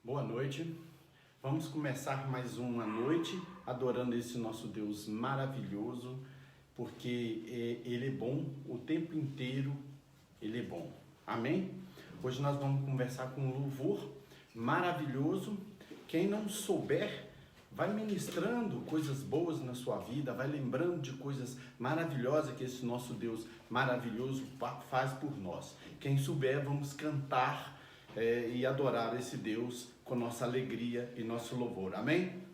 Boa noite. Vamos começar mais uma noite adorando esse nosso Deus maravilhoso, porque Ele é bom o tempo inteiro, Ele é bom. Amém? Hoje nós vamos conversar com um louvor maravilhoso. Quem não souber, vai ministrando coisas boas na sua vida, vai lembrando de coisas maravilhosas que esse nosso Deus maravilhoso faz por nós. Quem souber, vamos cantar e adorar esse Deus com nossa alegria e nosso louvor. Amém?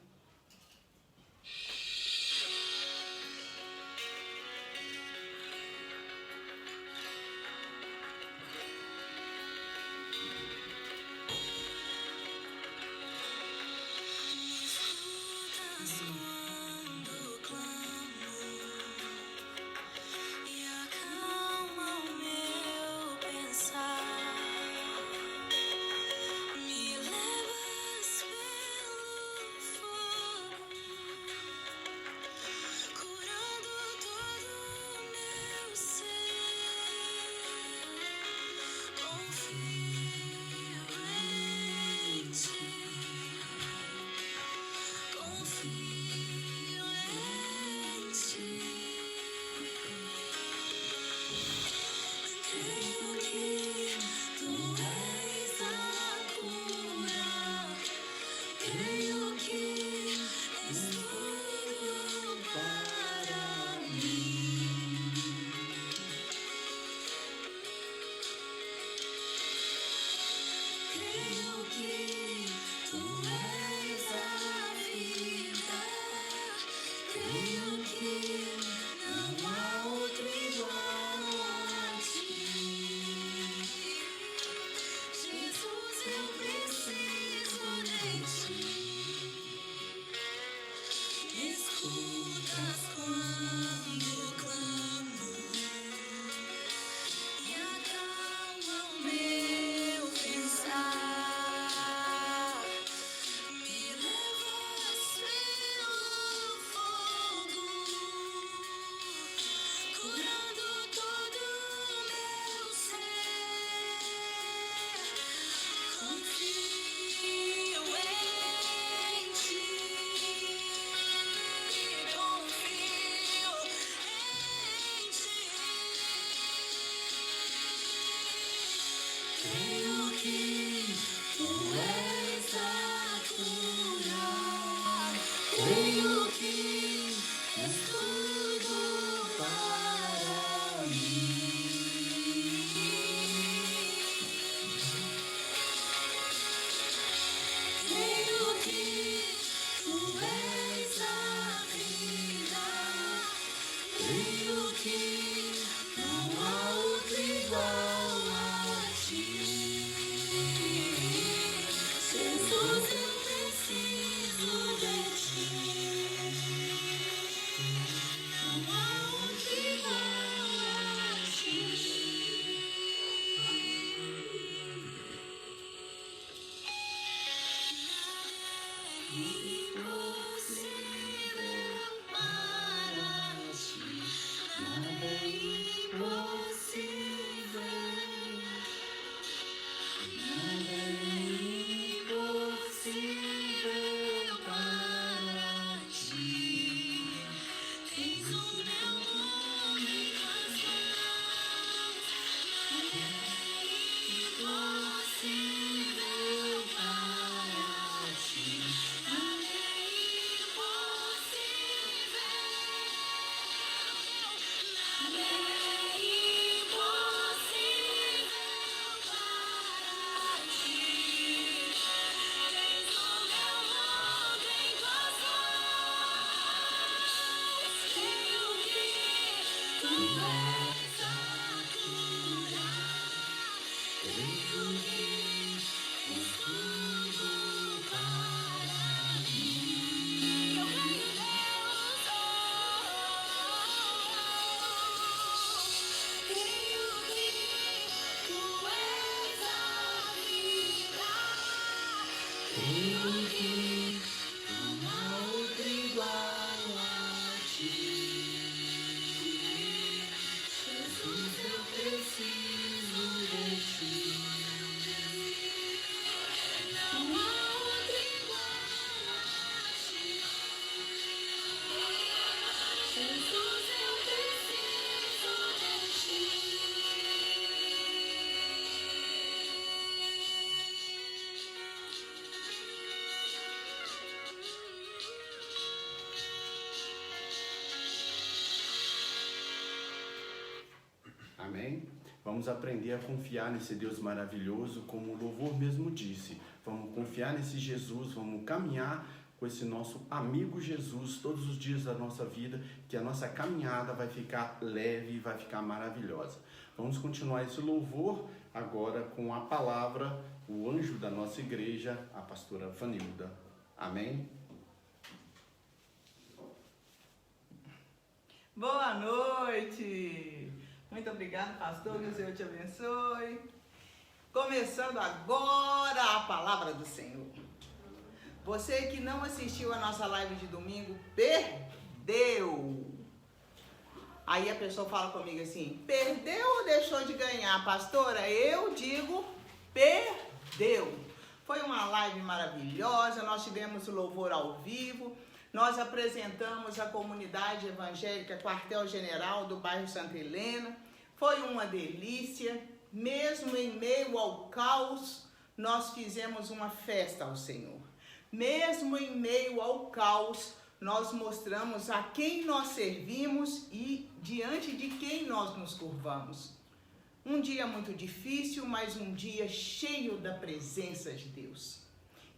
Preciso de ti. Amém? Vamos aprender a confiar nesse Deus maravilhoso, como o louvor mesmo disse. Vamos confiar nesse Jesus, vamos caminhar com esse nosso amigo Jesus todos os dias da nossa vida, que a nossa caminhada vai ficar leve e vai ficar maravilhosa. Vamos continuar esse louvor agora com a palavra, o anjo da nossa igreja, a pastora Vanilda. Amém? Boa noite! Muito obrigada, pastor, que o Senhor te abençoe. Começando agora a palavra do Senhor. Você que não assistiu a nossa live de domingo, perdeu. Aí a pessoa fala comigo assim, perdeu ou deixou de ganhar, pastora? Eu digo, perdeu. Foi uma live maravilhosa, nós tivemos o louvor ao vivo, nós apresentamos a comunidade evangélica Quartel General do bairro Santa Helena. Foi uma delícia, mesmo em meio ao caos, nós fizemos uma festa ao Senhor. Mesmo em meio ao caos, nós mostramos a quem nós servimos e diante de quem nós nos curvamos. Um dia muito difícil, mas um dia cheio da presença de Deus.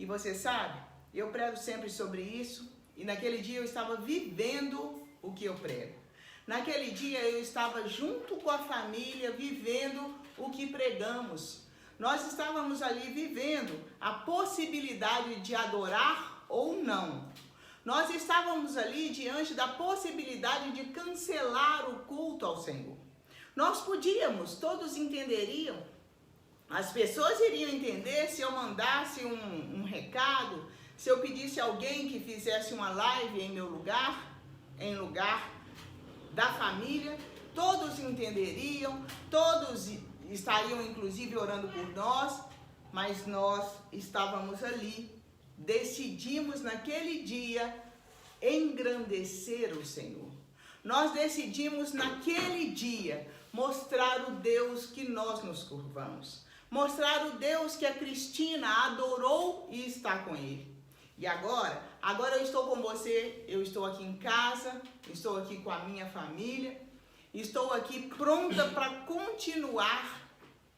E você sabe, eu prego sempre sobre isso, e naquele dia eu estava vivendo o que eu prego. Naquele dia eu estava junto com a família, vivendo o que pregamos. Nós estávamos ali vivendo a possibilidade de adorar ou não. Nós estávamos ali diante da possibilidade de cancelar o culto ao Senhor. Nós podíamos, todos entenderiam, as pessoas iriam entender se eu mandasse um recado, se eu pedisse a alguém que fizesse uma live em meu lugar, em lugar da família, todos entenderiam, todos estariam inclusive orando por nós, mas nós estávamos ali, decidimos naquele dia engrandecer o Senhor. Nós decidimos naquele dia mostrar o Deus que nós nos curvamos, mostrar o Deus que a Cristina adorou e está com ele. E agora eu estou com você, eu estou aqui em casa, estou aqui com a minha família, estou aqui pronta para continuar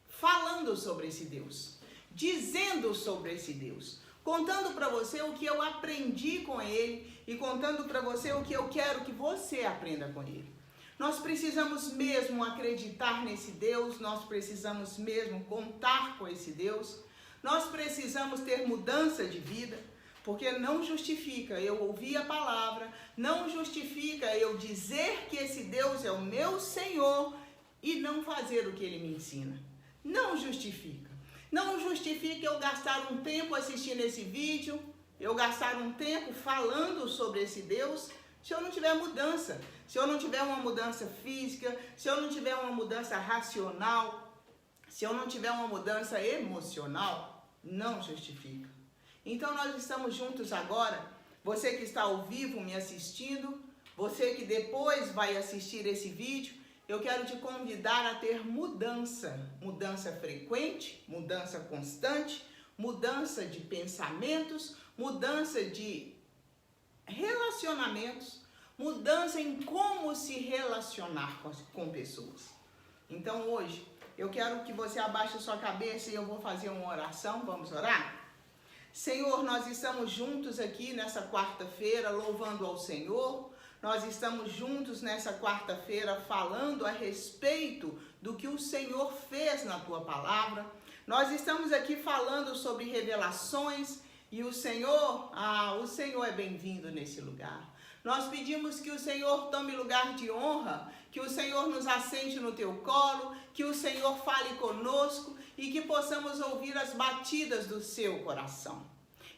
falando sobre esse Deus, dizendo sobre esse Deus, contando para você o que eu aprendi com ele e contando para você o que eu quero que você aprenda com ele. Nós precisamos mesmo acreditar nesse Deus, nós precisamos mesmo contar com esse Deus, nós precisamos ter mudança de vida, porque não justifica eu ouvir a palavra, não justifica eu dizer que esse Deus é o meu Senhor e não fazer o que ele me ensina. Não justifica. Não justifica eu gastar um tempo assistindo esse vídeo, eu gastar um tempo falando sobre esse Deus, se eu não tiver mudança, se eu não tiver uma mudança física, se eu não tiver uma mudança racional, se eu não tiver uma mudança emocional, não justifica. Então nós estamos juntos agora, você que está ao vivo me assistindo, você que depois vai assistir esse vídeo, eu quero te convidar a ter mudança, mudança frequente, mudança constante, mudança de pensamentos, mudança de relacionamentos, mudança em como se relacionar com pessoas. Então hoje, eu quero que você abaixe a sua cabeça e eu vou fazer uma oração, vamos orar? Senhor, nós estamos juntos aqui nessa quarta-feira louvando ao Senhor. Nós estamos juntos nessa quarta-feira falando a respeito do que o Senhor fez na tua palavra. Nós estamos aqui falando sobre revelações e o Senhor é bem-vindo nesse lugar. Nós pedimos que o Senhor tome lugar de honra, que o Senhor nos assente no teu colo, que o Senhor fale conosco e que possamos ouvir as batidas do seu coração.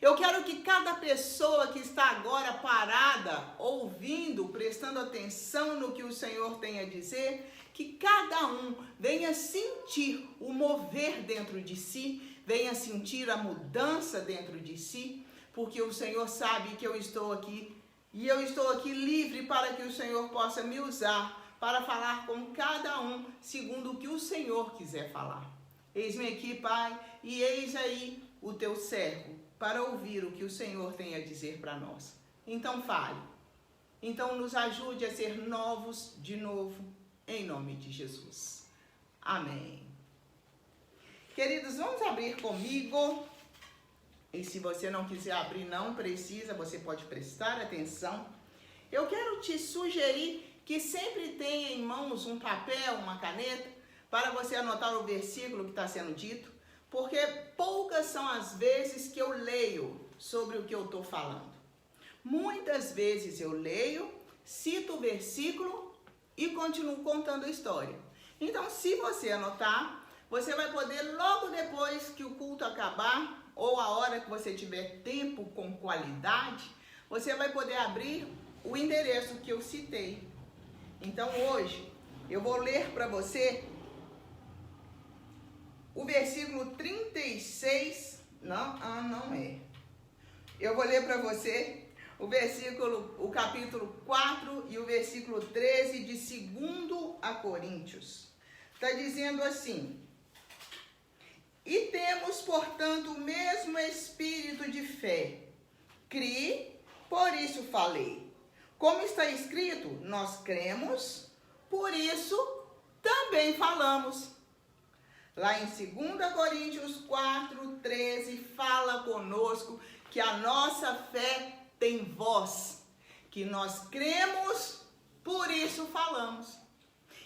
Eu quero que cada pessoa que está agora parada, ouvindo, prestando atenção no que o Senhor tem a dizer, que cada um venha sentir o mover dentro de si, venha sentir a mudança dentro de si, porque o Senhor sabe que eu estou aqui e eu estou aqui livre para que o Senhor possa me usar para falar com cada um segundo o que o Senhor quiser falar. Eis-me aqui, Pai, e eis aí o teu servo para ouvir o que o Senhor tem a dizer para nós. Então fale. Então nos ajude a ser novos de novo, em nome de Jesus. Amém. Queridos, vamos abrir comigo. E se você não quiser abrir, não precisa, você pode prestar atenção. Eu quero te sugerir que sempre tenha em mãos um papel, uma caneta, para você anotar o versículo que está sendo dito, porque poucas são as vezes que eu leio sobre o que eu estou falando. Muitas vezes eu leio, cito o versículo e continuo contando a história. Então, se você anotar, você vai poder, logo depois que o culto acabar, ou a hora que você tiver tempo com qualidade, você vai poder abrir o endereço que eu citei. Então, hoje, eu vou ler para você o versículo 36, não é. Eu vou ler para você o capítulo 4 e o versículo 13 de 2 a Coríntios. Está dizendo assim: e temos, portanto, o mesmo espírito de fé. Criei, por isso falei. Como está escrito, nós cremos, por isso também falamos. Lá em 2 Coríntios 4, 13, fala conosco que a nossa fé tem voz, que nós cremos, por isso falamos.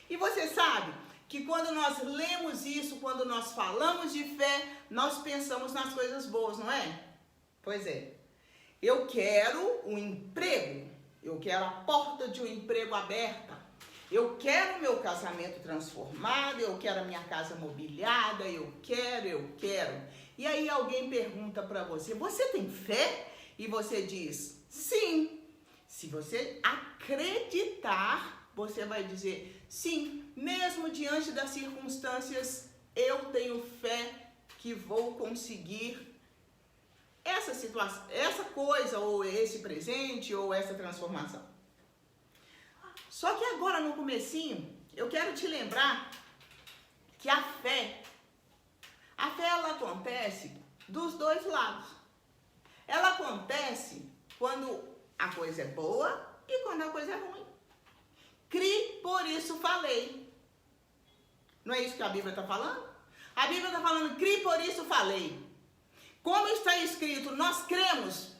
E você sabe que quando nós lemos isso, quando nós falamos de fé, nós pensamos nas coisas boas, não é? Pois é. Eu quero um emprego, eu quero a porta de um emprego aberta, eu quero o meu casamento transformado, eu quero a minha casa mobiliada, eu quero. E aí alguém pergunta para você, você tem fé? E você diz, sim. Se você acreditar, você vai dizer, sim, mesmo diante das circunstâncias, eu tenho fé que vou conseguir essa situação, essa coisa, ou esse presente, ou essa transformação. Só que agora no comecinho, eu quero te lembrar que a fé ela acontece dos dois lados. Ela acontece quando a coisa é boa e quando a coisa é ruim. Cri, por isso falei. Não é isso que a Bíblia está falando? A Bíblia está falando, cri, por isso falei. Como está escrito, nós cremos,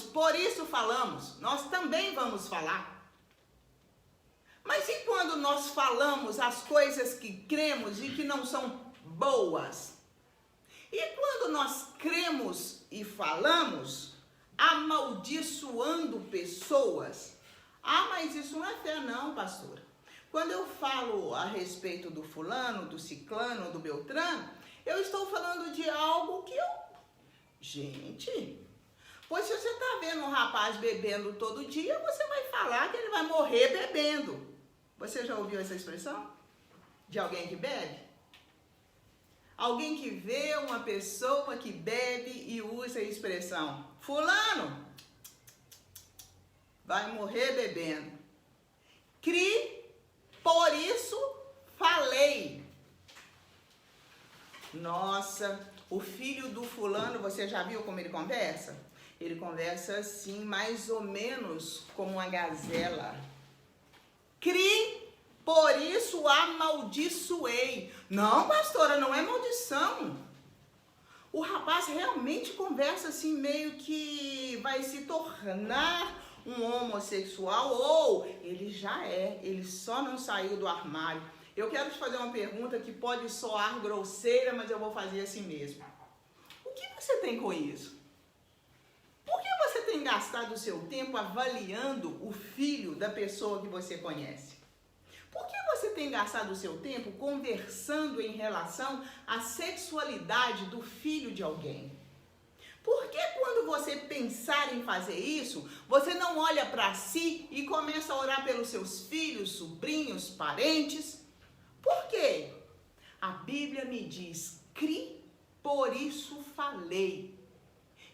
por isso falamos. Nós também vamos falar. Mas e quando nós falamos as coisas que cremos e que não são boas? E quando nós cremos e falamos, amaldiçoando pessoas? Ah, mas isso não é fé não, pastora. Quando eu falo a respeito do fulano, do ciclano, do beltrano, eu estou falando de algo que eu... Gente, pois se você está vendo um rapaz bebendo todo dia, você vai falar que ele vai morrer bebendo. Você já ouviu essa expressão? De alguém que bebe? Alguém que vê uma pessoa que bebe e usa a expressão, fulano vai morrer bebendo. Cri, por isso falei. Nossa, o filho do fulano, você já viu como ele conversa? Ele conversa assim, mais ou menos como uma gazela. Cri, por isso amaldiçoei. Não, pastora, não é maldição. O rapaz realmente conversa assim, meio que vai se tornar um homossexual, ou ele já é, ele só não saiu do armário. Eu quero te fazer uma pergunta que pode soar grosseira, mas eu vou fazer assim mesmo. O que você tem com isso? Por que você tem gastado o seu tempo avaliando o filho da pessoa que você conhece? Por que você tem gastado o seu tempo conversando em relação à sexualidade do filho de alguém? Por que quando você pensar em fazer isso, você não olha para si e começa a orar pelos seus filhos, sobrinhos, parentes? Por quê? A Bíblia me diz, cri, por isso falei.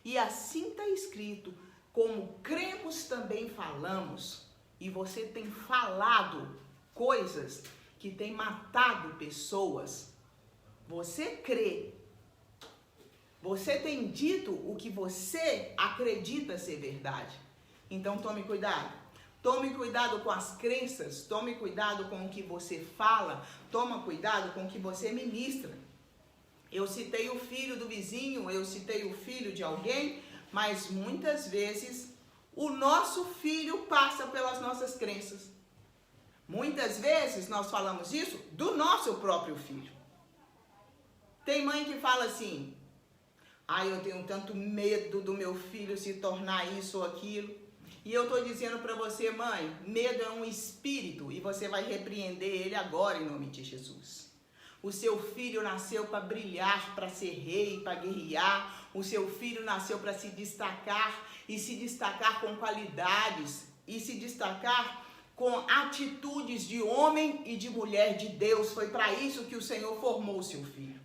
E assim está escrito, como cremos também falamos. E você tem falado coisas que têm matado pessoas. Você crê. Você tem dito o que você acredita ser verdade. Então tome cuidado. Tome cuidado com as crenças, tome cuidado com o que você fala, toma cuidado com o que você ministra. Eu citei o filho do vizinho, eu citei o filho de alguém, mas muitas vezes o nosso filho passa pelas nossas crenças. Muitas vezes nós falamos isso do nosso próprio filho. Tem mãe que fala assim, eu tenho tanto medo do meu filho se tornar isso ou aquilo. E eu estou dizendo para você, mãe, medo é um espírito e você vai repreender ele agora em nome de Jesus. O seu filho nasceu para brilhar, para ser rei, para guerrear. O seu filho nasceu para se destacar e se destacar com qualidades e se destacar com atitudes de homem e de mulher de Deus. Foi para isso que o Senhor formou o seu filho.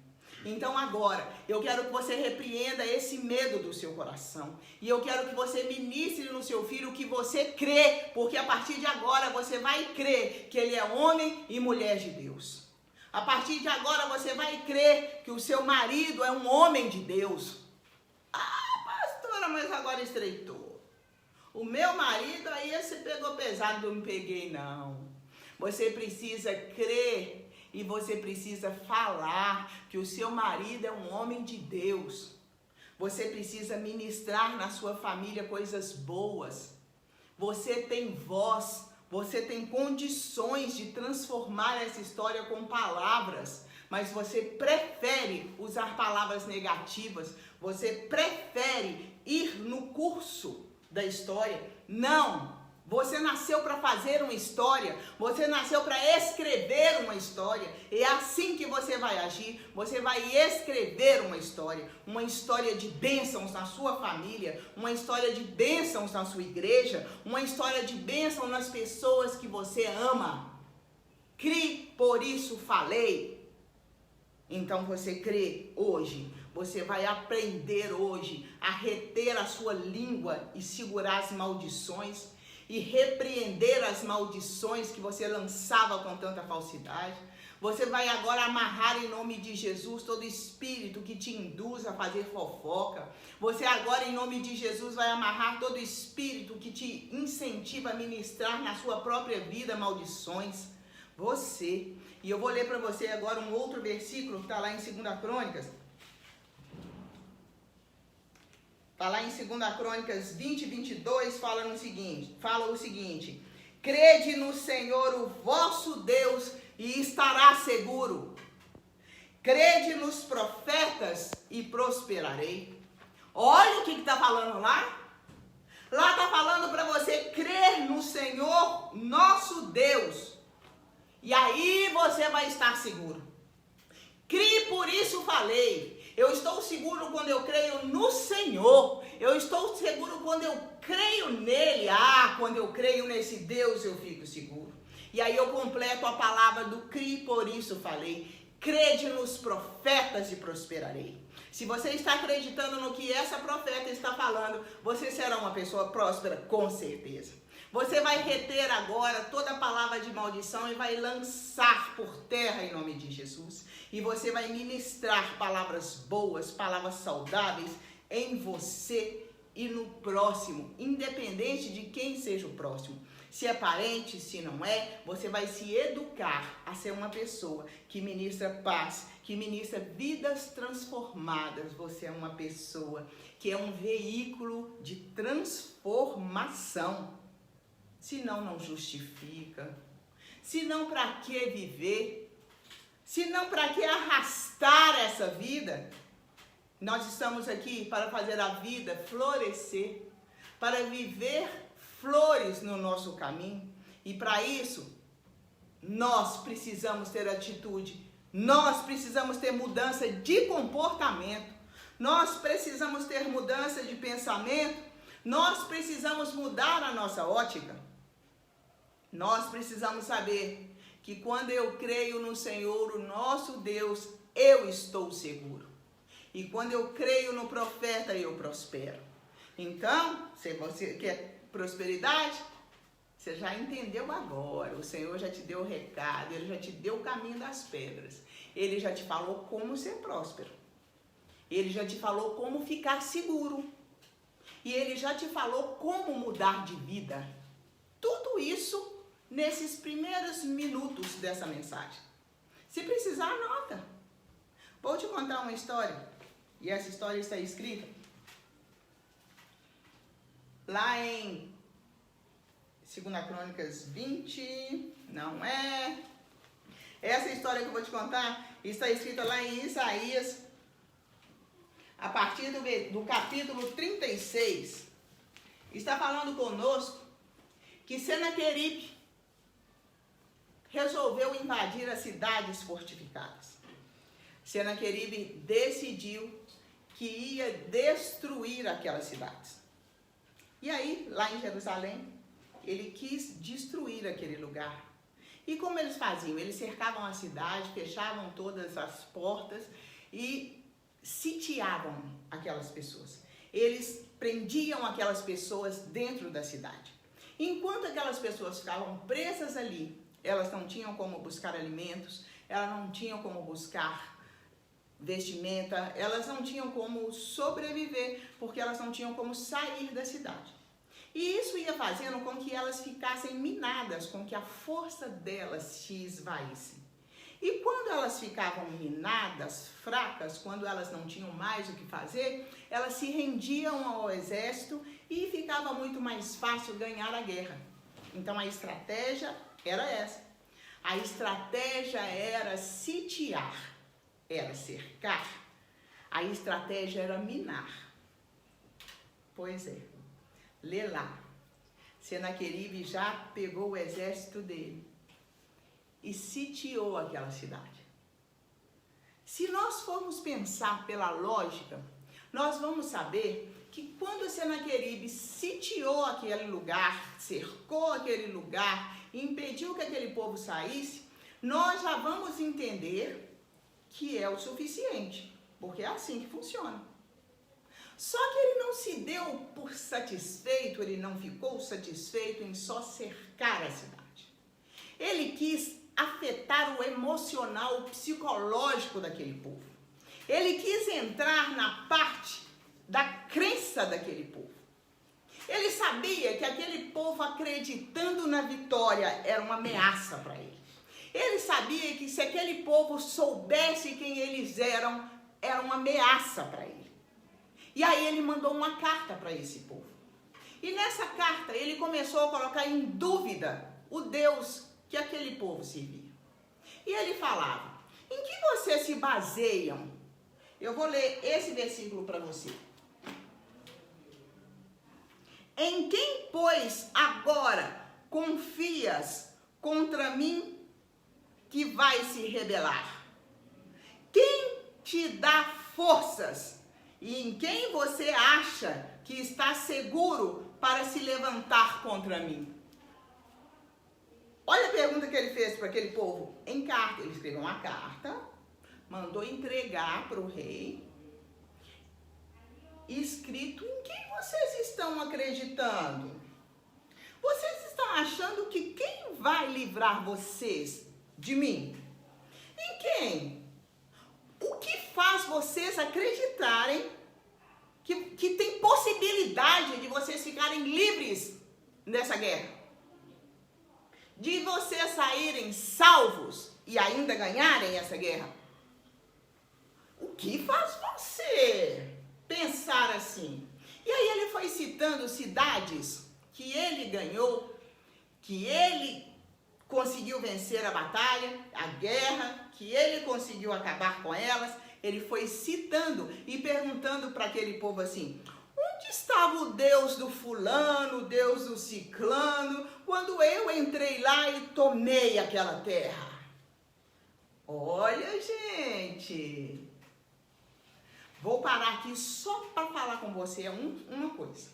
Então agora, eu quero que você repreenda esse medo do seu coração. E eu quero que você ministre no seu filho o que você crê. Porque a partir de agora você vai crer que ele é homem e mulher de Deus. A partir de agora você vai crer que o seu marido é um homem de Deus. Pastora, mas agora estreitou. O meu marido aí você pegou pesado, não me peguei não. Você precisa crer. E você precisa falar que o seu marido é um homem de Deus. Você precisa ministrar na sua família coisas boas. Você tem voz, você tem condições de transformar essa história com palavras. Mas você prefere usar palavras negativas. Você prefere ir no curso da história. Não! Você nasceu para fazer uma história, você nasceu para escrever uma história. É assim que você vai agir, você vai escrever uma história de bênçãos na sua família, uma história de bênçãos na sua igreja, uma história de bênção nas pessoas que você ama. Crie, por isso falei. Então você crê hoje, você vai aprender hoje a reter a sua língua e segurar as maldições. E repreender as maldições que você lançava com tanta falsidade. Você vai agora amarrar em nome de Jesus todo espírito que te induz a fazer fofoca. Você agora em nome de Jesus vai amarrar todo espírito que te incentiva a ministrar na sua própria vida maldições. Você. E eu vou ler para você agora um outro versículo que está lá em 2 Crônicas. Está lá em 2 Crônicas 20, 22, fala o seguinte. Crede no Senhor, o vosso Deus, e estará seguro. Crede nos profetas e prosperarei. Olha o que está falando lá. Lá está falando para você crer no Senhor, nosso Deus. E aí você vai estar seguro. Crie, por isso falei. Eu estou seguro quando eu creio no Senhor. Eu estou seguro quando eu creio nele. Quando eu creio nesse Deus eu fico seguro. E aí eu completo a palavra do crie, por isso falei. Crede nos profetas e prosperarei. Se você está acreditando no que essa profeta está falando, você será uma pessoa próspera, com certeza. Você vai reter agora toda a palavra de maldição e vai lançar por terra em nome de Jesus. E você vai ministrar palavras boas, palavras saudáveis em você e no próximo, independente de quem seja o próximo. Se é parente, se não é, você vai se educar a ser uma pessoa que ministra paz, que ministra vidas transformadas. Você é uma pessoa que é um veículo de transformação. Senão não justifica. Senão para que viver? Senão para que arrastar essa vida? Nós estamos aqui para fazer a vida florescer, para viver flores no nosso caminho. E para isso, nós precisamos ter atitude, nós precisamos ter mudança de comportamento, nós precisamos ter mudança de pensamento, nós precisamos mudar a nossa ótica. Nós precisamos saber que quando eu creio no Senhor, o nosso Deus, eu estou seguro. E quando eu creio no profeta, eu prospero. Então, se você quer prosperidade, você já entendeu agora. O Senhor já te deu o recado, Ele já te deu o caminho das pedras. Ele já te falou como ser próspero. Ele já te falou como ficar seguro. E Ele já te falou como mudar de vida. Tudo tudo isso nesses primeiros minutos dessa mensagem. Se precisar, anota. Vou te contar uma história, e essa história está escrita lá em 2 Crônicas 20, não é? Essa história que eu vou te contar está escrita lá em Isaías, a partir do capítulo 36. Está falando conosco que Senaqueribe resolveu invadir as cidades fortificadas. Senaqueribe decidiu que ia destruir aquelas cidades. E aí, lá em Jerusalém, ele quis destruir aquele lugar. E como eles faziam? Eles cercavam a cidade, fechavam todas as portas e sitiavam aquelas pessoas. Eles prendiam aquelas pessoas dentro da cidade. Enquanto aquelas pessoas ficavam presas ali, elas não tinham como buscar alimentos, elas não tinham como buscar vestimenta, elas não tinham como sobreviver, porque elas não tinham como sair da cidade. E isso ia fazendo com que elas ficassem minadas, com que a força delas se esvaísse. E quando elas ficavam minadas, fracas, quando elas não tinham mais o que fazer, elas se rendiam ao exército e ficava muito mais fácil ganhar a guerra. Então a estratégia era essa. A estratégia era sitiar, era cercar. A estratégia era minar. Pois é. Lê lá. Senaqueribe já pegou o exército dele e sitiou aquela cidade. Se nós formos pensar pela lógica, nós vamos saber que quando Senaqueribe sitiou aquele lugar, cercou aquele lugar, impediu que aquele povo saísse, nós já vamos entender que é o suficiente, porque é assim que funciona. Só que ele não se deu por satisfeito, ele não ficou satisfeito em só cercar a cidade. Ele quis afetar o emocional, o psicológico daquele povo. Ele quis entrar na parte da crença daquele povo. Ele sabia que aquele povo acreditando na vitória era uma ameaça para ele. Ele sabia que se aquele povo soubesse quem eles eram, era uma ameaça para ele. E aí ele mandou uma carta para esse povo. E nessa carta ele começou a colocar em dúvida o Deus que aquele povo servia. E ele falava: em que vocês se baseiam? Eu vou ler esse versículo para você. Em quem, pois, agora confias contra mim que vai se rebelar? Quem te dá forças? E em quem você acha que está seguro para se levantar contra mim? Olha a pergunta que ele fez para aquele povo. Em carta, ele escreveu uma carta, mandou entregar para o rei, escrito: em quem vocês estão acreditando? Vocês estão achando que quem vai livrar vocês de mim? Em quem? O que faz vocês acreditarem que tem possibilidade de vocês ficarem livres nessa guerra? De vocês saírem salvos e ainda ganharem essa guerra? O que faz você pensar assim? E aí ele foi citando cidades que ele ganhou, que ele conseguiu vencer a batalha, a guerra, que ele conseguiu acabar com elas. Ele foi citando e perguntando para aquele povo assim: onde estava o Deus do fulano, o Deus do ciclano, quando eu entrei lá e tomei aquela terra? Olha, gente, vou parar aqui só para falar com você uma coisa.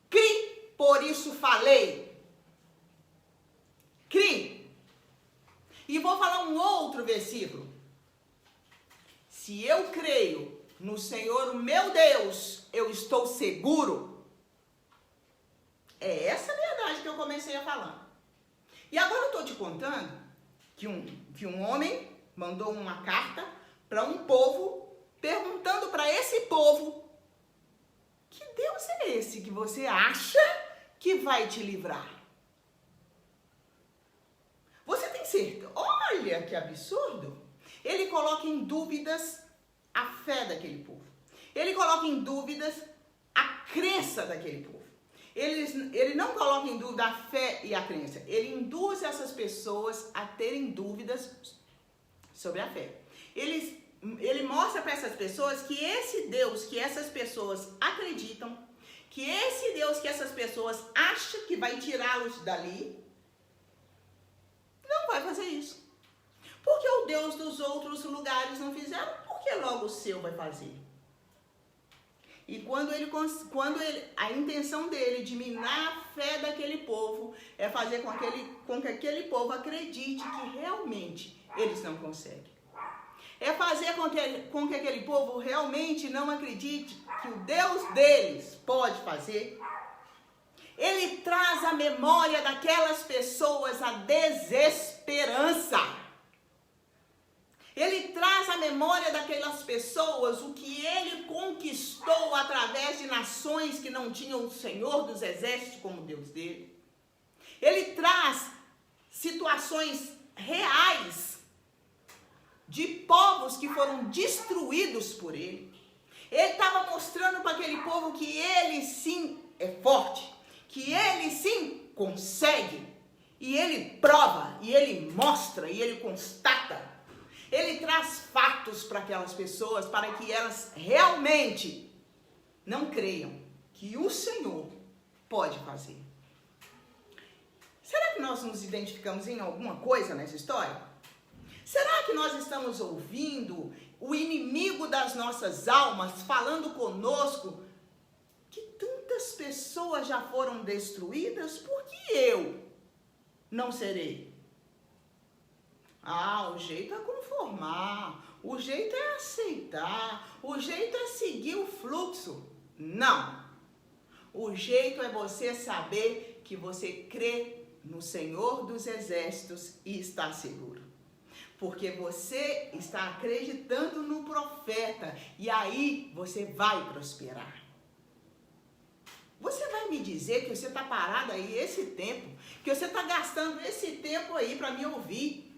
Cri, por isso falei. Cri. E vou falar um outro versículo. Se eu creio no Senhor, o meu Deus, eu estou seguro. É essa a verdade que eu comecei a falar. E agora eu estou te contando que um homem mandou uma carta para um povo, perguntando para esse povo: que Deus é esse que você acha que vai te livrar? absurdo? Ele coloca em dúvidas a fé daquele povo. Ele coloca em dúvidas a crença daquele povo. Ele não coloca em dúvida a fé e a crença. Ele induz essas pessoas a terem dúvidas sobre a fé. Ele mostra para essas pessoas que esse Deus que essas pessoas acreditam, que esse Deus que essas pessoas acham que vai tirá-los dali, não vai fazer isso. Porque o Deus dos outros lugares não fizeram, por que logo o seu vai fazer? E a intenção dele de minar a fé daquele povo é fazer com que aquele povo acredite que realmente eles não conseguem. É fazer com que aquele povo realmente não acredite que o Deus deles pode fazer. Ele traz à memória daquelas pessoas a desesperança. Ele traz à memória daquelas pessoas o que ele conquistou através de nações que não tinham o Senhor dos Exércitos como Deus dele. Ele traz situações reais de povos que foram destruídos por ele. Ele estava mostrando para aquele povo que ele sim é forte, que ele sim consegue. E ele prova, e ele mostra, e ele constata. Ele traz fatos para aquelas pessoas, para que elas realmente não creiam que o Senhor pode fazer. Será que nós nos identificamos em alguma coisa nessa história? Será que nós estamos ouvindo o inimigo das nossas almas falando conosco que tantas pessoas já foram destruídas? Por que eu não serei? O jeito é conformar, o jeito é aceitar, o jeito é seguir o fluxo. Não. O jeito é você saber que você crê no Senhor dos Exércitos e está seguro. Porque você está acreditando no profeta e aí você vai prosperar. Você vai me dizer que você está parado aí esse tempo, que você está gastando esse tempo aí para me ouvir,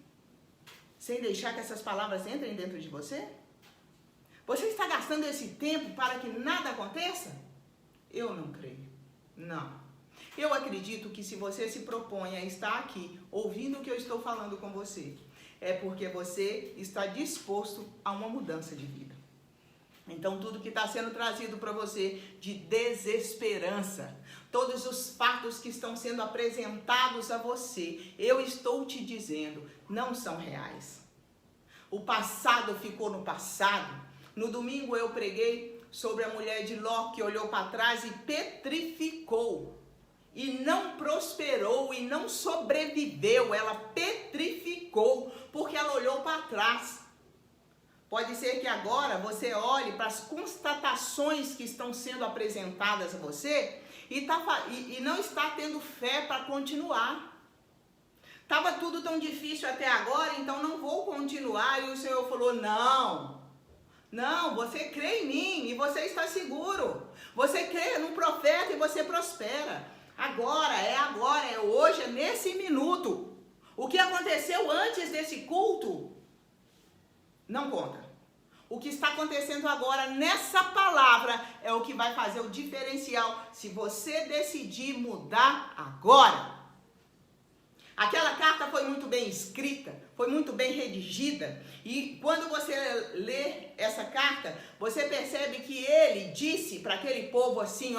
sem deixar que essas palavras entrem dentro de você? Você está gastando esse tempo para que nada aconteça? Eu não creio. Não. Eu acredito que se você se propõe a estar aqui, ouvindo o que eu estou falando com você, é porque você está disposto a uma mudança de vida. Então, tudo que está sendo trazido para você de desesperança, todos os fatos que estão sendo apresentados a você, eu estou te dizendo, não são reais. O passado ficou no passado. No domingo eu preguei sobre a mulher de Ló que olhou para trás e petrificou. E não prosperou e não sobreviveu. Ela petrificou porque ela olhou para trás. Pode ser que agora você olhe para as constatações que estão sendo apresentadas a você e não está tendo fé para continuar. Estava tudo tão difícil até agora, então não vou continuar. E o Senhor falou, não, você crê em mim e você está seguro. Você crê no profeta e você prospera. Agora, é hoje, é nesse minuto. O que aconteceu antes desse culto não conta. O que está acontecendo agora nessa palavra é o que vai fazer o diferencial se você decidir mudar agora. Aquela carta foi muito bem escrita, foi muito bem redigida. E quando você lê essa carta, você percebe que ele disse para aquele povo assim,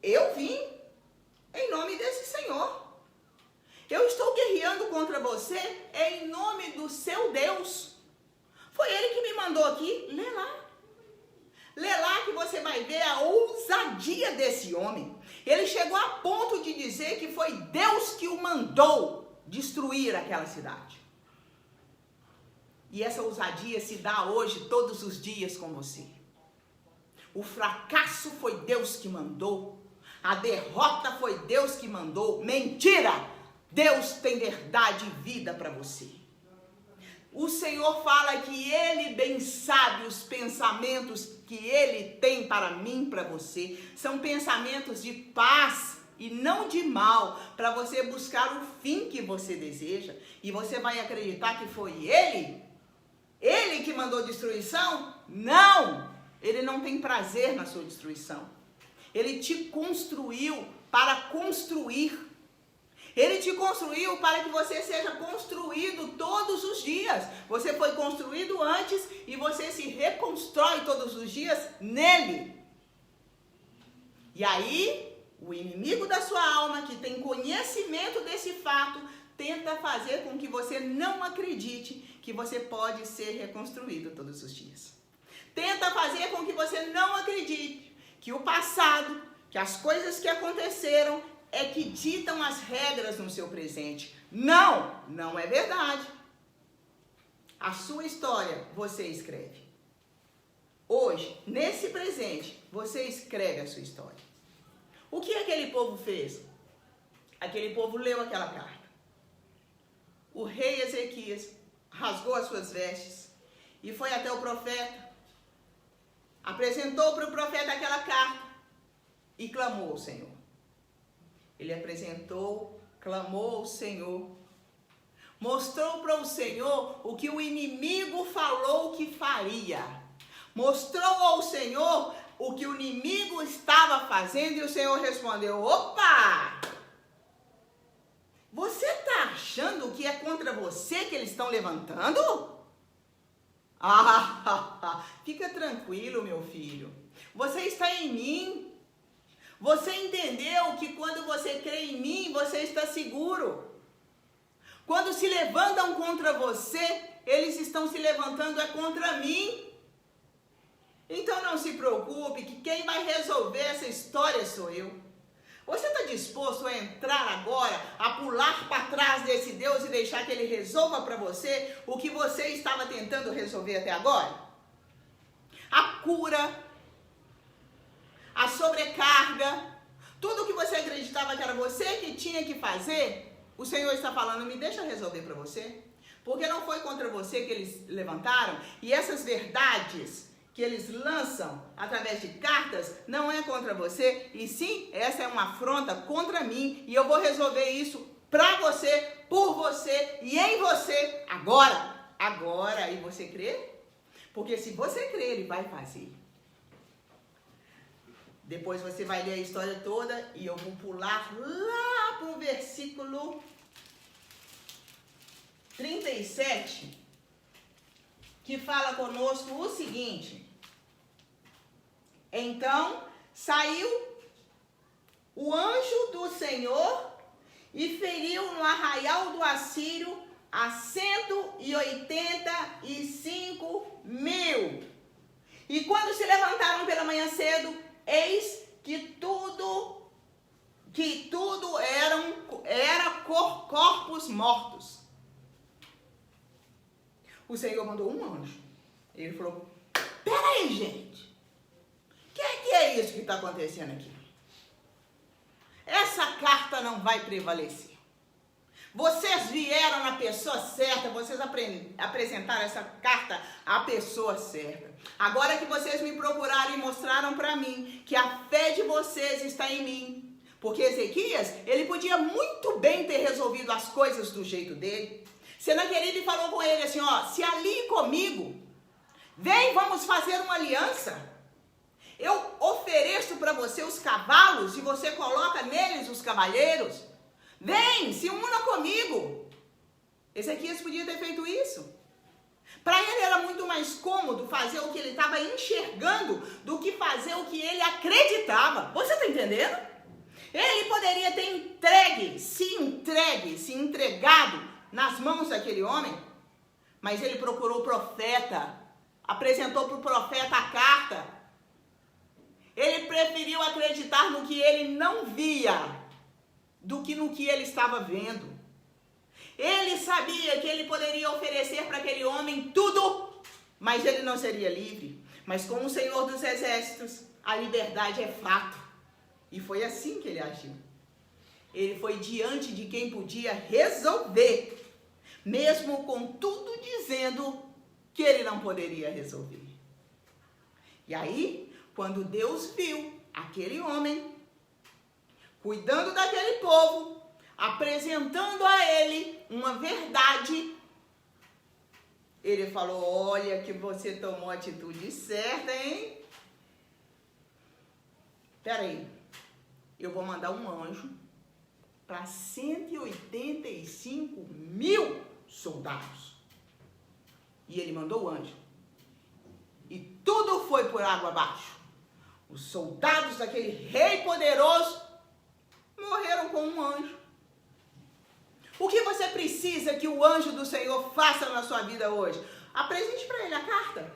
eu vim em nome desse Senhor. Eu estou guerreando contra você em nome do seu Deus. Foi ele que me mandou aqui. Lê lá. Lê lá que você vai ver a ousadia desse homem. Ele chegou a ponto de dizer que foi Deus que o mandou destruir aquela cidade. E essa ousadia se dá hoje, todos os dias com você. O fracasso foi Deus que mandou. A derrota foi Deus que mandou. Mentira! Deus tem verdade e vida para você. O Senhor fala que Ele bem sabe os pensamentos que Ele tem para mim, para você. São pensamentos de paz e não de mal, para você buscar o fim que você deseja. E você vai acreditar que foi Ele que mandou destruição? Não! Ele não tem prazer na sua destruição. Ele te construiu para construir. Ele te construiu para que você seja construído todos os dias. Você foi construído antes e você se reconstrói todos os dias nele. E aí, o inimigo da sua alma, que tem conhecimento desse fato, tenta fazer com que você não acredite que você pode ser reconstruído todos os dias. Tenta fazer com que você não acredite que o passado, que as coisas que aconteceram é que ditam as regras no seu presente. Não, não é verdade. A sua história você escreve. Hoje, nesse presente, você escreve a sua história. O que aquele povo fez? Aquele povo leu aquela carta. O rei Ezequias rasgou as suas vestes e foi até o profeta, apresentou para o profeta aquela carta e clamou ao Senhor. Ele apresentou, clamou ao Senhor, mostrou para o Senhor o que o inimigo falou que faria, mostrou ao Senhor o que o inimigo estava fazendo e o Senhor respondeu: opa! Você está achando que é contra você que eles estão levantando? Fica tranquilo, meu filho. Você está em mim. Você entendeu que quando você crê em mim, você está seguro. Quando se levantam contra você, eles estão se levantando é contra mim. Então não se preocupe que quem vai resolver essa história sou eu. Você está disposto a entrar agora, a pular para trás desse Deus e deixar que Ele resolva para você o que você estava tentando resolver até agora? A cura, a sobrecarga, tudo que você acreditava que era você que tinha que fazer, o Senhor está falando: me deixa resolver para você. Porque não foi contra você que eles levantaram, e essas verdades que eles lançam através de cartas não é contra você, e sim, essa é uma afronta contra mim, e eu vou resolver isso para você, por você e em você agora. E você crê? Porque se você crê, Ele vai fazer. Depois você vai ler a história toda e eu vou pular lá para o versículo 37, que fala conosco o seguinte: então saiu o anjo do Senhor e feriu no arraial do Assírio a 185.000. E quando se levantaram pela manhã cedo, eis que tudo era corpos mortos. O Senhor mandou um anjo. Ele falou: peraí, gente. O que é isso que está acontecendo aqui? Essa carta não vai prevalecer. Vocês vieram na pessoa certa, vocês apresentaram essa carta à pessoa certa. Agora que vocês me procuraram e mostraram para mim que a fé de vocês está em mim. Porque Ezequias, ele podia muito bem ter resolvido as coisas do jeito dele. Senaqueribe falou com ele assim: ó, se alie comigo, vem, vamos fazer uma aliança. Eu ofereço para você os cavalos e você coloca neles os cavaleiros. Vem, se una comigo. Ezequias podia ter feito isso. Para ele era muito mais cômodo fazer o que ele estava enxergando do que fazer o que ele acreditava. Você está entendendo? Ele poderia ter se entregado nas mãos daquele homem, mas ele procurou o profeta, apresentou para o profeta a carta. Ele preferiu acreditar no que ele não via do que no que ele estava vendo. Ele sabia que ele poderia oferecer para aquele homem tudo, mas ele não seria livre. Mas com o Senhor dos Exércitos, a liberdade é fato. E foi assim que ele agiu. Ele foi diante de quem podia resolver, mesmo com tudo dizendo que ele não poderia resolver. E aí, quando Deus viu aquele homem cuidando daquele povo, apresentando a ele uma verdade. Ele falou, olha que você tomou a atitude certa, hein? Peraí, eu vou mandar um anjo para 185 mil soldados. E ele mandou o anjo. E tudo foi por água abaixo. Os soldados daquele rei poderoso morreram com um anjo. O que você precisa que o anjo do Senhor faça na sua vida hoje? Apresente para ele a carta.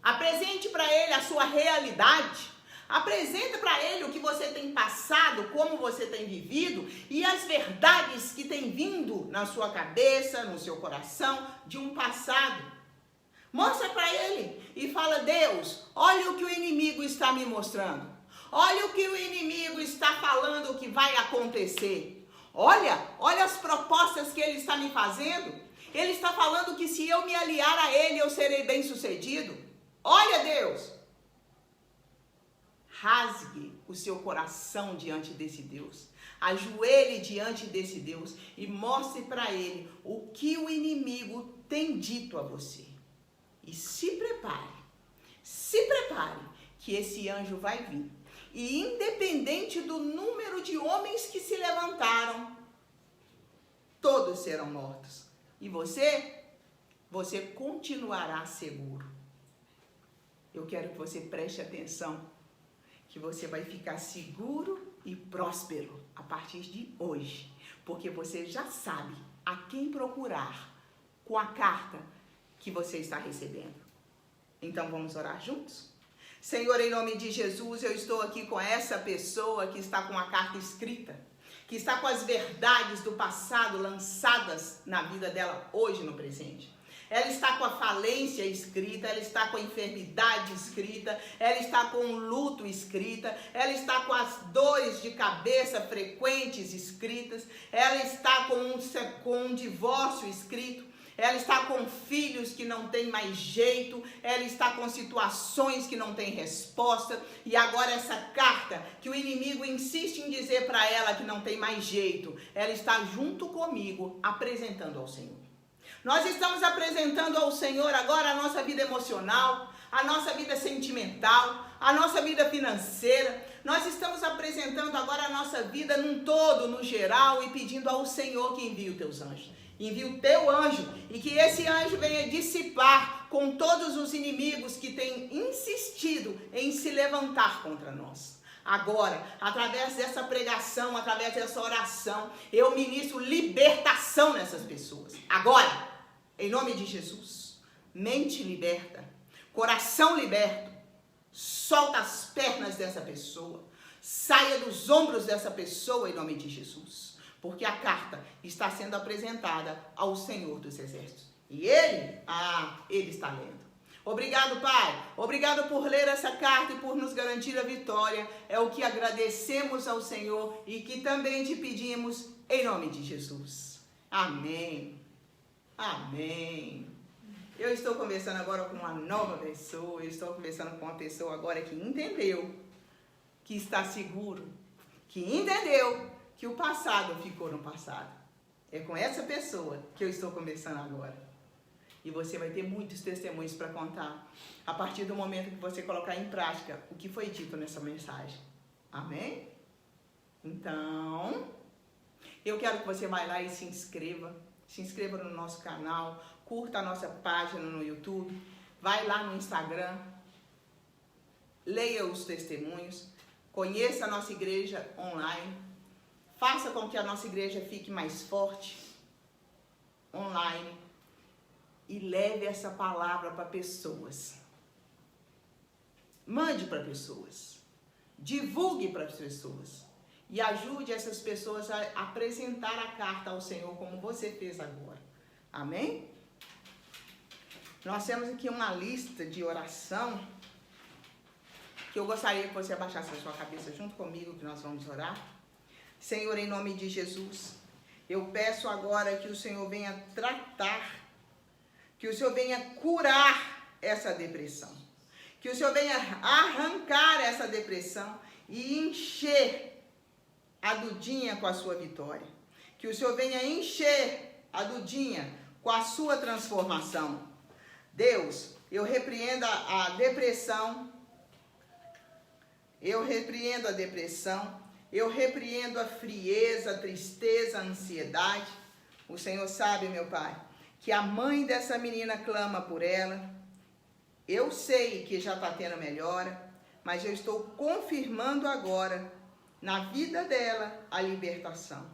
Apresente para ele a sua realidade. Apresente para ele o que você tem passado, como você tem vivido e as verdades que têm vindo na sua cabeça, no seu coração, de um passado. Mostra para ele e fala, Deus, olha o que o inimigo está me mostrando. Olha o que o inimigo está falando que vai acontecer. Olha as propostas que ele está me fazendo. Ele está falando que se eu me aliar a ele, eu serei bem-sucedido. Olha, Deus. Rasgue o seu coração diante desse Deus. Ajoelhe diante desse Deus e mostre para ele o que o inimigo tem dito a você. E se prepare, que esse anjo vai vir. E independente do número de homens que se levantaram, todos serão mortos. E você continuará seguro. Eu quero que você preste atenção, que você vai ficar seguro e próspero a partir de hoje. Porque você já sabe a quem procurar com a carta que você está recebendo. Então vamos orar juntos? Senhor, em nome de Jesus, eu estou aqui com essa pessoa que está com a carta escrita, que está com as verdades do passado lançadas na vida dela hoje no presente. Ela está com a falência escrita, ela está com a enfermidade escrita, ela está com o luto escrita, ela está com as dores de cabeça frequentes escritas, ela está com um divórcio escrito. Ela está com filhos que não tem mais jeito, ela está com situações que não tem resposta, e agora essa carta que o inimigo insiste em dizer para ela que não tem mais jeito, ela está junto comigo apresentando ao Senhor. Nós estamos apresentando ao Senhor agora a nossa vida emocional, a nossa vida sentimental, a nossa vida financeira. Nós estamos apresentando agora a nossa vida num todo, no geral, e pedindo ao Senhor que envie os teus anjos. Envie o teu anjo e que esse anjo venha dissipar com todos os inimigos que têm insistido em se levantar contra nós. Agora, através dessa pregação, através dessa oração, eu ministro libertação nessas pessoas. Agora, em nome de Jesus, mente liberta, coração liberto, solta as pernas dessa pessoa, saia dos ombros dessa pessoa em nome de Jesus. Porque a carta está sendo apresentada ao Senhor dos Exércitos. E Ele está lendo. Obrigado, Pai. Obrigado por ler essa carta e por nos garantir a vitória. É o que agradecemos ao Senhor e que também te pedimos em nome de Jesus. Amém. Amém. Eu estou conversando agora com uma nova pessoa. Eu estou conversando com uma pessoa agora que entendeu, que está seguro, que entendeu que o passado ficou no passado. É com essa pessoa que eu estou conversando agora. E você vai ter muitos testemunhos para contar a partir do momento que você colocar em prática o que foi dito nessa mensagem. Amém? Então, eu quero que você vá lá e se inscreva. Se inscreva no nosso canal, curta a nossa página no YouTube, vai lá no Instagram, leia os testemunhos, conheça a nossa igreja online. Faça com que a nossa igreja fique mais forte online e leve essa palavra para pessoas. Mande para pessoas. Divulgue para as pessoas. E ajude essas pessoas a apresentar a carta ao Senhor como você fez agora. Amém? Nós temos aqui uma lista de oração que eu gostaria que você abaixasse a sua cabeça junto comigo, que nós vamos orar. Senhor, em nome de Jesus, eu peço agora que o Senhor venha tratar, que o Senhor venha curar essa depressão, que o Senhor venha arrancar essa depressão e encher a Dudinha com a sua vitória. Que o Senhor venha encher a Dudinha com a sua transformação. Deus, eu repreendo a depressão. Eu repreendo a depressão. Eu repreendo a frieza, a tristeza, a ansiedade. O Senhor sabe, meu Pai, que a mãe dessa menina clama por ela. Eu sei que já está tendo melhora, mas eu estou confirmando agora, na vida dela, a libertação.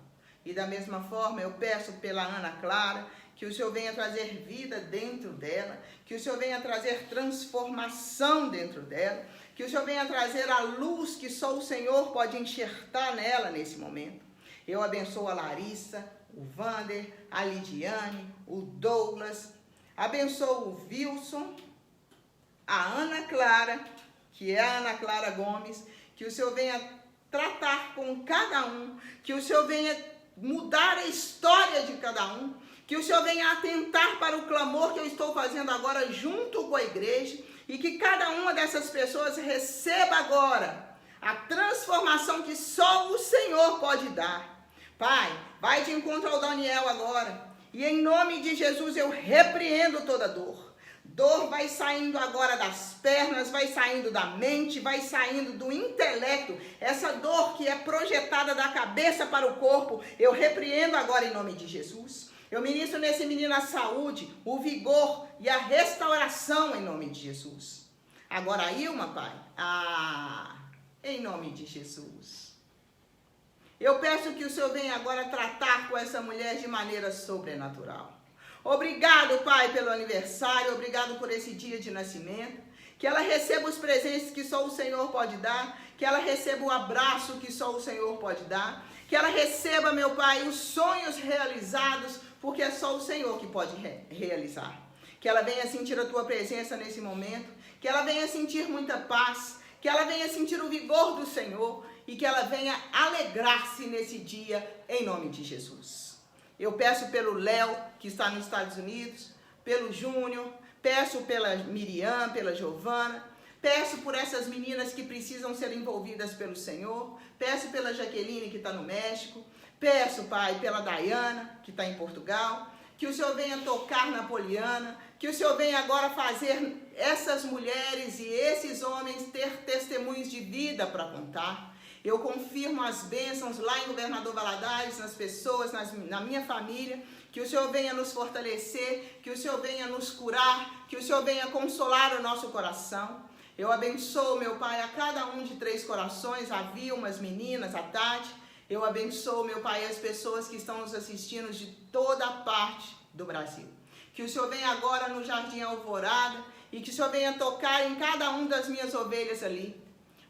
E da mesma forma, eu peço pela Ana Clara, que o Senhor venha trazer vida dentro dela, que o Senhor venha trazer transformação dentro dela, que o Senhor venha trazer a luz que só o Senhor pode enxertar nela nesse momento. Eu abençoo a Larissa, o Vander, a Lidiane, o Douglas, abençoo o Wilson, a Ana Clara, que é a Ana Clara Gomes, que o Senhor venha tratar com cada um, que o Senhor venha mudar a história de cada um, que o Senhor venha atentar para o clamor que eu estou fazendo agora junto com a igreja, e que cada uma dessas pessoas receba agora a transformação que só o Senhor pode dar. Pai, vai de encontro ao Daniel agora, e em nome de Jesus eu repreendo toda dor. Dor vai saindo agora das pernas, vai saindo da mente, vai saindo do intelecto. Essa dor que é projetada da cabeça para o corpo, eu repreendo agora em nome de Jesus. Eu ministro nesse menino a saúde, o vigor e a restauração em nome de Jesus. Agora, Ilma, Pai, em nome de Jesus. Eu peço que o Senhor venha agora tratar com essa mulher de maneira sobrenatural. Obrigado, Pai, pelo aniversário, obrigado por esse dia de nascimento. Que ela receba os presentes que só o Senhor pode dar, que ela receba o abraço que só o Senhor pode dar, que ela receba, meu Pai, os sonhos realizados, porque é só o Senhor que pode realizar. Que ela venha sentir a Tua presença nesse momento, que ela venha sentir muita paz, que ela venha sentir o vigor do Senhor e que ela venha alegrar-se nesse dia, em nome de Jesus. Eu peço pelo Léo, que está nos Estados Unidos, pelo Júnior, peço pela Miriam, pela Giovana, peço por essas meninas que precisam ser envolvidas pelo Senhor, peço pela Jaqueline, que está no México, peço, Pai, pela Dayana, que está em Portugal, que o Senhor venha tocar na Poliana, que o Senhor venha agora fazer essas mulheres e esses homens ter testemunhos de vida para contar. Eu confirmo as bênçãos lá em Governador Valadares, nas pessoas, na minha família, que o Senhor venha nos fortalecer, que o Senhor venha nos curar, que o Senhor venha consolar o nosso coração. Eu abençoo, meu Pai, a cada um de 3 corações, a Vilma, as meninas, a Tati. Eu abençoo, meu Pai, as pessoas que estão nos assistindo de toda a parte do Brasil. Que o Senhor venha agora no Jardim Alvorada e que o Senhor venha tocar em cada um das minhas ovelhas ali.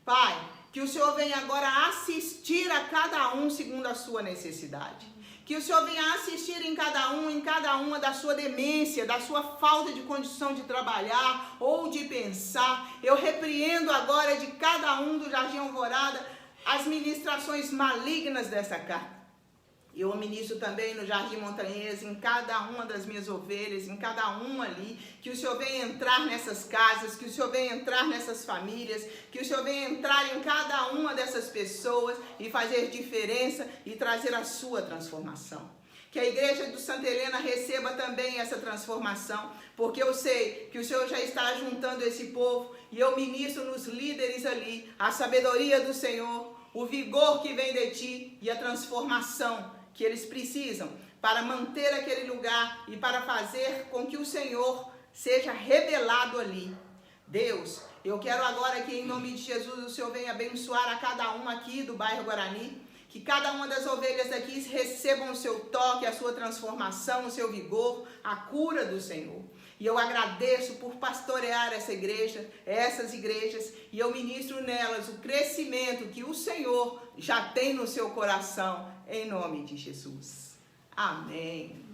Pai, que o Senhor venha agora assistir a cada um segundo a sua necessidade. Que o Senhor venha assistir em cada uma da sua demência, da sua falta de condição de trabalhar ou de pensar. Eu repreendo agora de cada um do Jardim Alvorada as ministrações malignas dessa carta. Eu ministro também no Jardim Montanhês, em cada uma das minhas ovelhas, em cada uma ali, que o Senhor venha entrar nessas casas, que o Senhor venha entrar nessas famílias, que o Senhor venha entrar em cada uma dessas pessoas e fazer diferença e trazer a sua transformação. Que a igreja do Santa Helena receba também essa transformação, porque eu sei que o Senhor já está juntando esse povo e eu ministro nos líderes ali a sabedoria do Senhor, o vigor que vem de ti e a transformação que eles precisam para manter aquele lugar e para fazer com que o Senhor seja revelado ali. Deus, eu quero agora que em nome de Jesus o Senhor venha abençoar a cada um aqui do bairro Guarani, que cada uma das ovelhas daqui recebam o seu toque, a sua transformação, o seu vigor, a cura do Senhor. E eu agradeço por pastorear essa igreja, essas igrejas, e eu ministro nelas o crescimento que o Senhor já tem no seu coração, em nome de Jesus. Amém.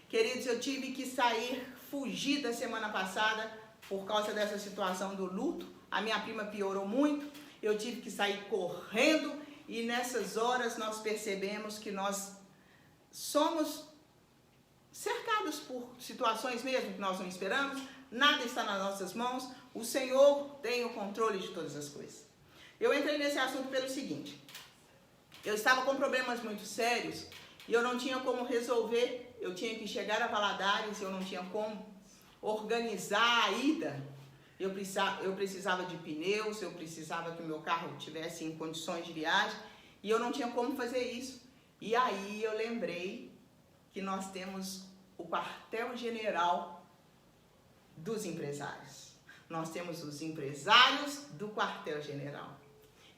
Queridos, eu tive que sair, fugir da semana passada, por causa dessa situação do luto. A minha prima piorou muito, eu tive que sair correndo, e nessas horas nós percebemos que nós somos cercados por situações mesmo que nós não esperamos, nada está nas nossas mãos, o Senhor tem o controle de todas as coisas. Eu entrei nesse assunto pelo seguinte, Eu estava com problemas muito sérios e eu não tinha como resolver. Eu tinha que chegar a Valadares, eu não tinha como organizar a ida. Eu precisava de pneus, eu precisava que o meu carro tivesse em condições de viagem e eu não tinha como fazer isso. E aí eu lembrei que nós temos o quartel-general dos empresários. Nós temos os empresários do quartel-general.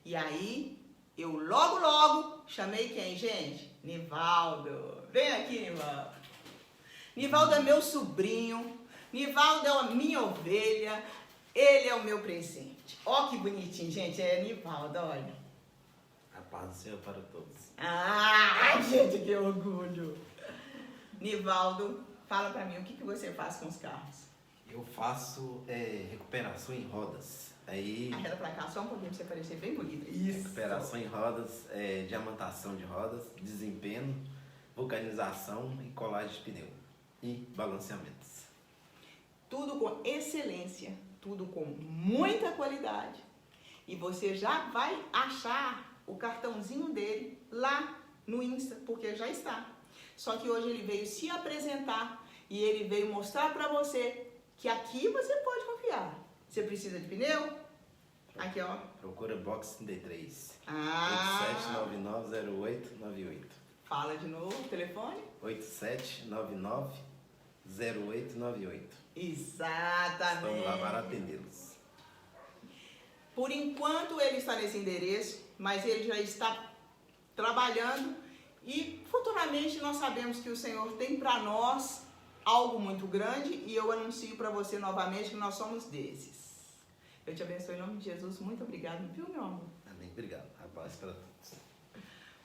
E aí eu logo chamei quem, gente? Nivaldo. Vem aqui, Nivaldo. Nivaldo é meu sobrinho. Nivaldo é a minha ovelha. Ele é o meu presente. Ó que bonitinho, gente. É Nivaldo, olha. A paz do Senhor para todos. Ah, gente, que orgulho. Nivaldo, fala pra mim, o que você faz com os carros? Eu faço recuperação em rodas. Aí, Arreda pra cá, só um pouquinho pra você parecer bem bonito. Isso. recuperação em rodas, diamantação de rodas, desempenho, vulcanização e colagem de pneu. E balanceamentos. Tudo com excelência, tudo com muita qualidade. E você já vai achar o cartãozinho dele lá no Insta, porque já está. Só que hoje ele veio se apresentar e ele veio mostrar pra você que aqui você pode confiar. Você precisa de pneu? Aqui, ó. Procura Box 33. 87990898. Fala de novo, telefone. 87990898. Exatamente. Estamos lá para atendê-los. Por enquanto ele está nesse endereço, mas ele já está trabalhando e futuramente nós sabemos que o Senhor tem para nós algo muito grande e eu anuncio para você novamente que nós somos desses. Eu te abençoe em nome de Jesus. Muito obrigado, viu, meu amor? Amém. Obrigado. A paz para todos.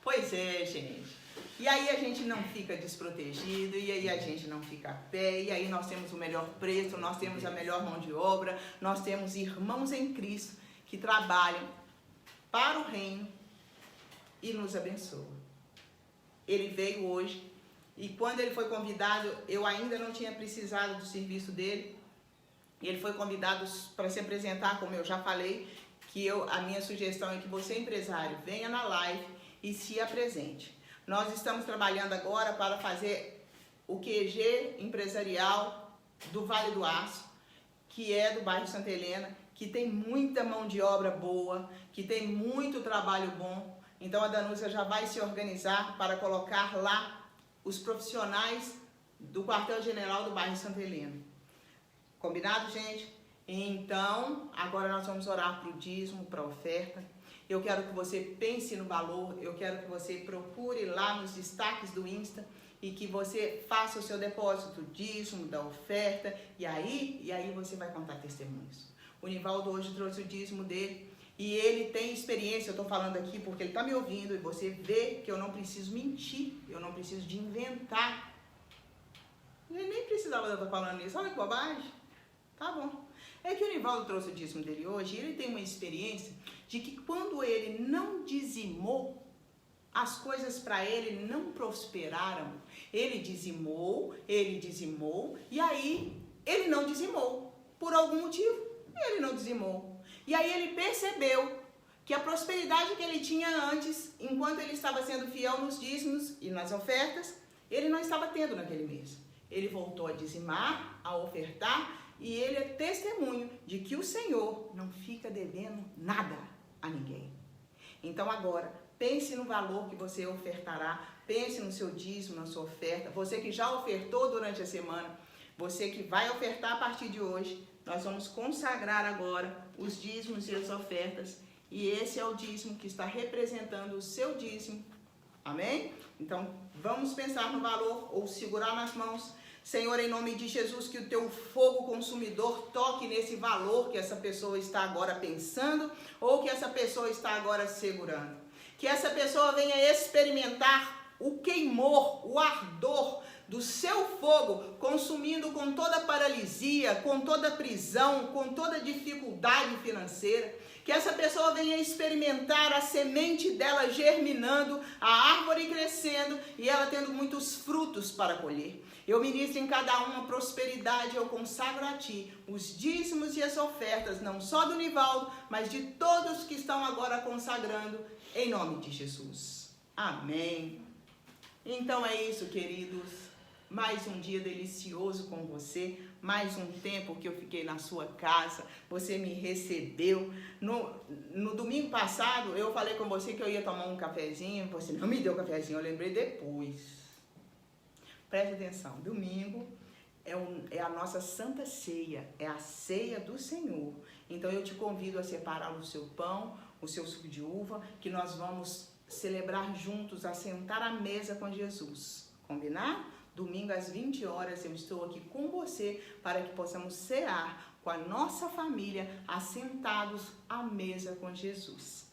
Pois é, gente. E aí a gente não fica desprotegido, e aí a gente não fica a pé, e aí nós temos o melhor preço, nós temos a melhor mão de obra, nós temos irmãos em Cristo que trabalham para o reino e nos abençoam. Ele veio hoje e quando ele foi convidado, eu ainda não tinha precisado do serviço dele. Ele foi convidado para se apresentar, como eu já falei, que a minha sugestão é que você, empresário, venha na live e se apresente. Nós estamos trabalhando agora para fazer o QG empresarial do Vale do Aço, que é do bairro Santa Helena, que tem muita mão de obra boa, que tem muito trabalho bom. Então a Danúcia já vai se organizar para colocar lá os profissionais do quartel-general do bairro Santa Helena. Combinado, gente? Então, agora nós vamos orar para o dízimo, para a oferta. Eu quero que você pense no valor, eu quero que você procure lá nos destaques do Insta e que você faça o seu depósito, dízimo, da oferta, e aí você vai contar testemunhos. O Nivaldo hoje trouxe o dízimo dele e ele tem experiência, eu estou falando aqui porque ele está me ouvindo e você vê que eu não preciso mentir, eu não preciso de inventar. Ele nem precisava estar falando isso, olha que bobagem. Tá bom. É que o Nivaldo trouxe o dízimo dele hoje e ele tem uma experiência de que quando ele não dizimou, as coisas para ele não prosperaram. Ele dizimou e aí ele não dizimou. Por algum motivo, ele não dizimou. E aí ele percebeu que a prosperidade que ele tinha antes, enquanto ele estava sendo fiel nos dízimos e nas ofertas, ele não estava tendo naquele mês. Ele voltou a dizimar, a ofertar, e ele é testemunho de que o Senhor não fica devendo nada a ninguém. Então agora, pense no valor que você ofertará, pense no seu dízimo, na sua oferta. Você que já ofertou durante a semana, você que vai ofertar a partir de hoje, nós vamos consagrar agora os dízimos e as ofertas. E esse é o dízimo que está representando o seu dízimo. Amém? Então, vamos pensar no valor ou segurar nas mãos. Senhor, em nome de Jesus, que o teu fogo consumidor toque nesse valor que essa pessoa está agora pensando ou que essa pessoa está agora segurando. Que essa pessoa venha experimentar o queimor, o ardor do seu fogo, consumindo com toda paralisia, com toda prisão, com toda dificuldade financeira. Que essa pessoa venha experimentar a semente dela germinando, a árvore crescendo e ela tendo muitos frutos para colher. Eu ministro em cada uma prosperidade, eu consagro a ti os dízimos e as ofertas, não só do Nivaldo, mas de todos que estão agora consagrando, em nome de Jesus. Amém. Então é isso, queridos. Mais um dia delicioso com você. Mais um tempo que eu fiquei na sua casa. Você me recebeu. No domingo passado, eu falei com você que eu ia tomar um cafezinho. Você não me deu cafezinho, eu lembrei depois. Preste atenção. Domingo é a nossa santa ceia. É a ceia do Senhor. Então eu te convido a separar o seu pão, o seu suco de uva, que nós vamos celebrar juntos, a sentar à mesa com Jesus. Combinado? Domingo às 20 horas eu estou aqui com você para que possamos cear com a nossa família, assentados à mesa com Jesus.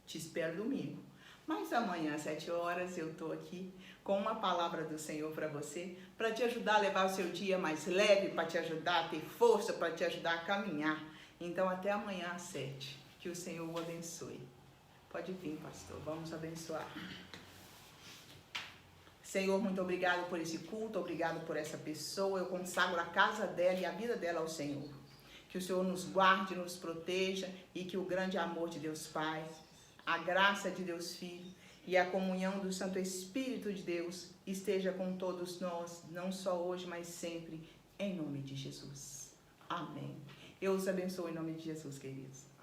Te espero domingo. Mas amanhã às 7 horas eu estou aqui com uma palavra do Senhor para você, para te ajudar a levar o seu dia mais leve, para te ajudar a ter força, para te ajudar a caminhar. Então até amanhã às 7. Que o Senhor o abençoe. Pode vir, pastor. Vamos abençoar. Senhor, muito obrigado por esse culto, obrigado por essa pessoa. Eu consagro a casa dela e a vida dela ao Senhor. Que o Senhor nos guarde, nos proteja e que o grande amor de Deus Pai, a graça de Deus Filho e a comunhão do Santo Espírito de Deus esteja com todos nós, não só hoje, mas sempre, em nome de Jesus. Amém. Eu os abençoo em nome de Jesus, queridos.